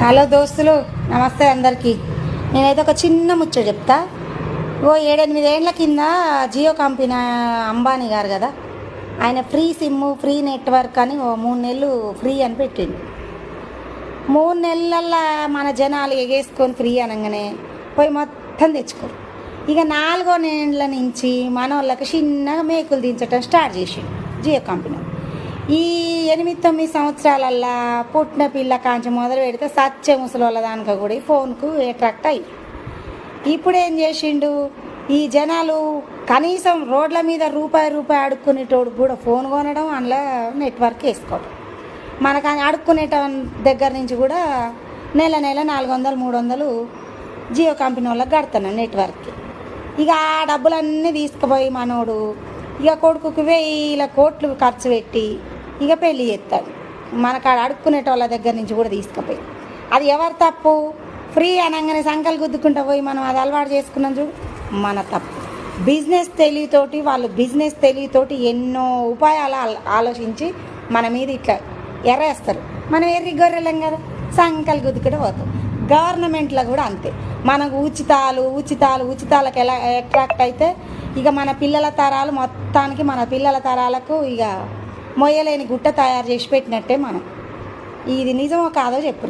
Hello దోస్తులు, నమస్తే అందరికీ. నేనైతే ఒక చిన్న ముచ్చట చెప్తా. 7-8 ఏళ్ల కింద జియో కంపెనీ అంబానీ గారు కదా, ఆయన ఫ్రీ సిమ్ ఫ్రీ నెట్వర్క్ అని 3 నెలలు ఫ్రీ అని పెట్టిండు. 3 నెలలల్లో మన జనాలు ఎగేసుకొని ఫ్రీ అనగానే పోయి మొత్తం తెచ్చుకోరు. ఇక 4వ నెలల నుంచి మన వాళ్ళకి చిన్నగా మేకులు దించడం స్టార్ట్ చేసిండు జియో కంపెనీ. ఈ 8-9 సంవత్సరాలల్లా పుట్టిన పిల్ల కాంచి మొదలు పెడితే సచ్చే ముసలోళ్ళ దానిక కూడా ఈ ఫోన్కు అట్రాక్ట్ అయ్యి ఇప్పుడు ఏం చేసిండు, ఈ జనాలు కనీసం రోడ్ల మీద రూపాయి అడుక్కునేటోడు కూడా ఫోన్ కొనడం, అందులో నెట్వర్క్ వేసుకోవడం. మనకు అడుక్కునేట దగ్గర నుంచి కూడా నెల 400-300 జియో కంపెనీ వాళ్ళకి కడుతున్నాను నెట్వర్క్కి. ఇక ఆ డబ్బులన్నీ తీసుకుపోయి మనోడు ఇక కొడుకుకి 1000 కోట్లు ఖర్చు పెట్టి ఇక పెళ్ళి చేస్తాడు. మనకాడ అడుక్కునేటోళ్ళ దగ్గర నుంచి కూడా తీసుకుపోయి. అది ఎవరు తప్పు? ఫ్రీ అనగానే సంకలు గుద్దుకుంటూ పోయి మనం అది అలవాటు చేసుకున్నాం చూడు, మన తప్పు. బిజినెస్ తెలివితోటి ఎన్నో ఉపాయాలు ఆలోచించి మన మీద ఇట్లా ఎర్రేస్తారు. మనం ఎర్రి గొర్రెలేం కదా, సంకలు గుద్దుకుంటూ పోతాం. గవర్నమెంట్లో కూడా అంతే. మనకు ఉచితాలకు ఎలా అట్రాక్ట్ అయితే ఇక మన పిల్లల తరాలు మొత్తానికి మన పిల్లల తరాలకు ఇక మొయ్యలేని గుట్ట తయారు చేసి పెట్టినట్టే మనం. ఇది నిజమో కాదో చెప్పు.